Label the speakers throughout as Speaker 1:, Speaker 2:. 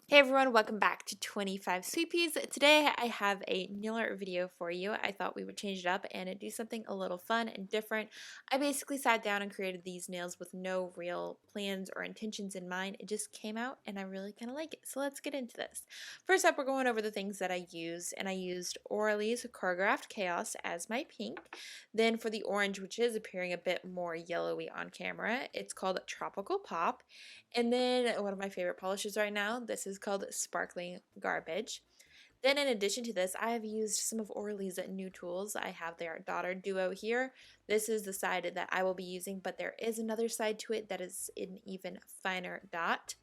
Speaker 1: Hey everyone, welcome back to 25 Sweetpeas. Today I have a nail art video for you. I thought we would change it up and do something a little fun and different. I basically sat down and created these nails with no real plans or intentions in mind. It just came out and I really kind of like it. So let's get into this. First up, we're going over the things that I used, and I used Orly's Choreographed Chaos as my pink. Then for the orange, which is appearing a bit more yellowy on camera, it's called Tropical Pop. And then one of my favorite polishes right now, this is called Sparkling Garbage. Then in addition to this, I have used some of Orly's new tools. I have their daughter duo here. This is the side that I will be using, but there is another side to it that is an even finer dot.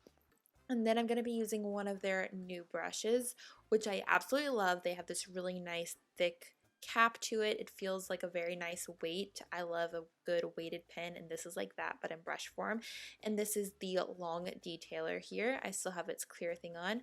Speaker 1: And then I'm going to be using one of their new brushes, which I absolutely love. They have this really nice thick cap to it. It feels like a very nice weight. I love a good weighted pen, and this is like that but in brush form. And this is the long detailer here. I still have its clear thing on.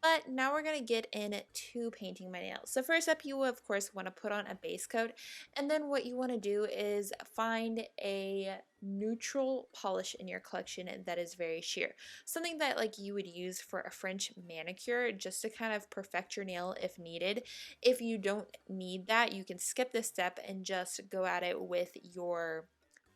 Speaker 1: But now we're going to get into painting my nails. So first up, you of course want to put on a base coat, and then what you want to do is find a neutral polish in your collection that is very sheer. Something that like you would use for a French manicure just to kind of perfect your nail if needed. If you don't need that, you can skip this step and just go at it with your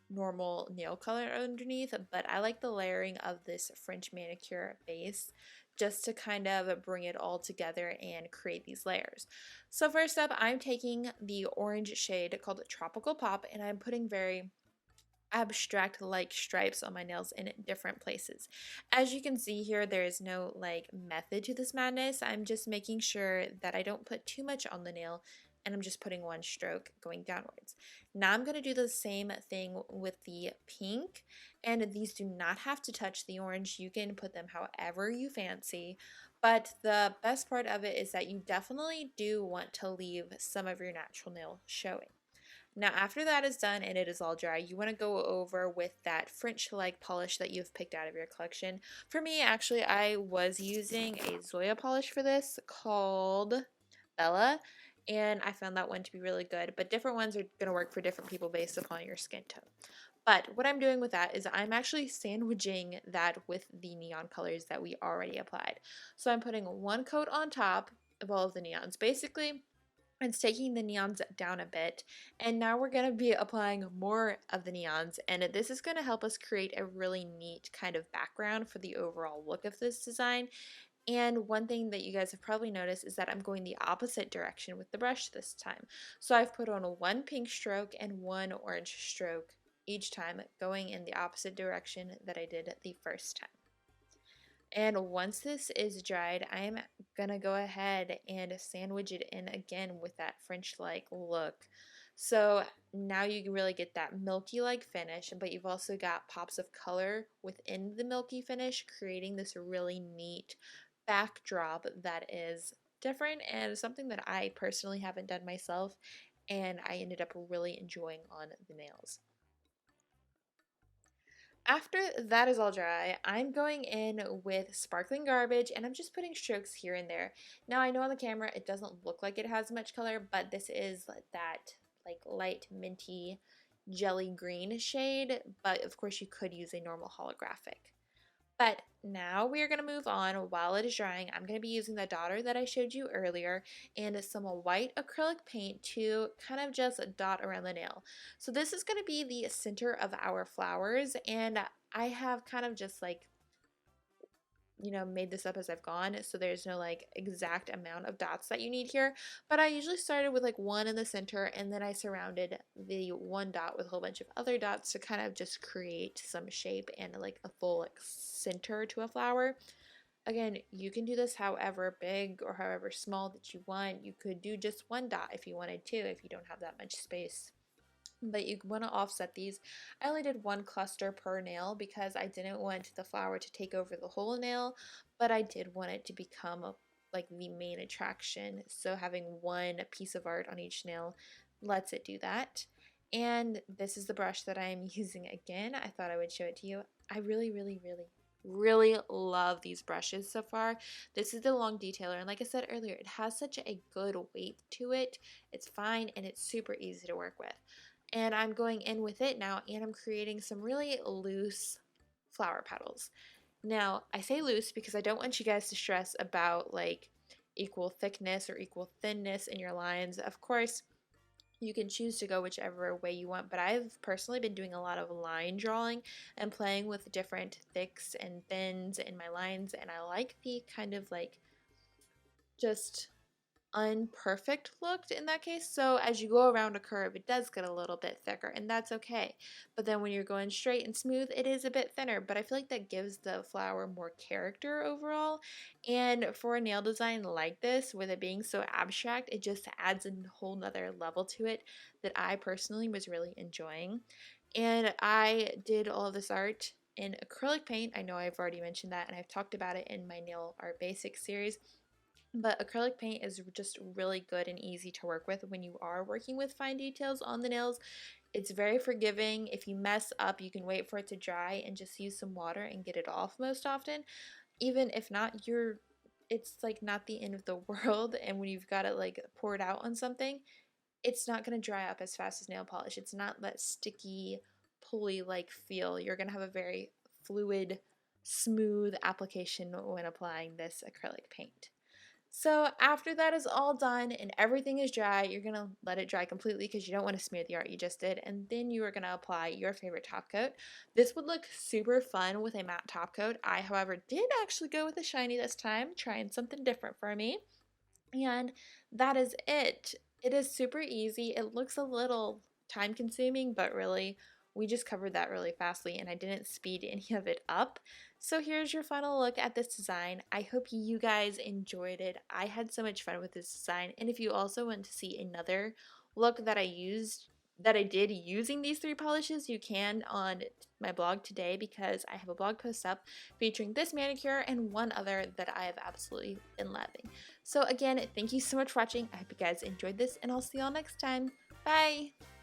Speaker 1: normal nail color underneath, but I like the layering of this French manicure base just to kind of bring it all together and create these layers. So first up, I'm taking the orange shade called Tropical Pop, and I'm putting very abstract like stripes on my nails in different places. As you can see here, there is no like method to this madness. I'm just making sure that I don't put too much on the nail, and I'm just putting one stroke going downwards. Now I'm going to do the same thing with the pink, and these do not have to touch the orange. You can put them however you fancy, but the best part of it is that you definitely do want to leave some of your natural nail showing. Now after that is done and it is all dry, you want to go over with that French-like polish that you've picked out of your collection. For me, actually, I was using a Zoya polish for this called Bela, and I found that one to be really good, but different ones are going to work for different people based upon your skin tone. But what I'm doing with that is I'm actually sandwiching that with the neon colors that we already applied. So I'm putting one coat on top of all of the neons. Basically, it's taking the neons down a bit, and now we're going to be applying more of the neons, and this is going to help us create a really neat kind of background for the overall look of this design. And one thing that you guys have probably noticed is that I'm going the opposite direction with the brush this time. So I've put on one pink stroke and one orange stroke each time, going in the opposite direction that I did the first time. And once this is dried, I'm gonna go ahead and sandwich it in again with that French-like look. So now you can really get that milky-like finish, but you've also got pops of color within the milky finish, creating this really neat backdrop that is different and something that I personally haven't done myself, and I ended up really enjoying on the nails. After that is all dry, I'm going in with Sparkling Garbage, and I'm just putting strokes here and there. Now I know on the camera it doesn't look like it has much color, but this is that like light minty jelly green shade, but of course you could use a normal holographic. But now we are going to move on. While it is drying, I'm going to be using the daughter that I showed you earlier and some white acrylic paint to kind of just dot around the nail. So this is going to be the center of our flowers, and I have kind of just like made this up as I've gone, so there's no like exact amount of dots that you need here, but I usually started with like one in the center, and then I surrounded the one dot with a whole bunch of other dots to kind of just create some shape and like a full like center to a flower. Again, you can do this however big or however small that you want. You could do just one dot if you wanted to, if you don't have that much space, but you want to offset these. I only did one cluster per nail because I didn't want the flower to take over the whole nail, but I did want it to become like the main attraction. So having one piece of art on each nail lets it do that. And this is the brush that I'm using again. I thought I would show it to you. I really love these brushes so far. This is the long detailer, and like I said earlier, it has such a good weight to it. It's fine and it's super easy to work with. and I'm going in with it now and I'm creating some really loose flower petals. Now, I say loose because I don't want you guys to stress about like equal thickness or equal thinness in your lines. Of course, you can choose to go whichever way you want, but I've personally been doing a lot of line drawing and playing with different thicks and thins in my lines, and I like the kind of like just unperfect looked in that case. So as you go around a curve, it does get a little bit thicker, and that's okay. But then when you're going straight and smooth, it is a bit thinner, but I feel like that gives the flower more character overall. And for a nail design like this, with it being so abstract, it just adds a whole nother level to it that I personally was really enjoying. And I did all of this art in acrylic paint. I know I've already mentioned that, and I've talked about it in my nail art basics series, but acrylic paint is just really good and easy to work with when you are working with fine details on the nails. It's very forgiving. If you mess up, you can wait for it to dry and just use some water and get it off most often. Even if not, it's like not the end of the world, and when you've got it like poured out on something, it's not going to dry up as fast as nail polish. It's not that sticky, pulley like feel. You're going to have a very fluid, smooth application when applying this acrylic paint. So after that is all done and everything is dry, you're going to let it dry completely because you don't want to smear the art you just did, and then you are going to apply your favorite top coat. This would look super fun with a matte top coat. I, however, did actually go with a shiny this time, trying something different for me. And that is it. It is super easy. It looks a little time consuming, but really, we just covered that really fastly and I didn't speed any of it up. So here's your final look at this design. I hope you guys enjoyed it. I had so much fun with this design. And if you also want to see another look that I did using these 3 polishes, you can on my blog today, because I have a blog post up featuring this manicure and one other that I have absolutely been loving. So again, thank you so much for watching. I hope you guys enjoyed this, and I'll see y'all next time. Bye!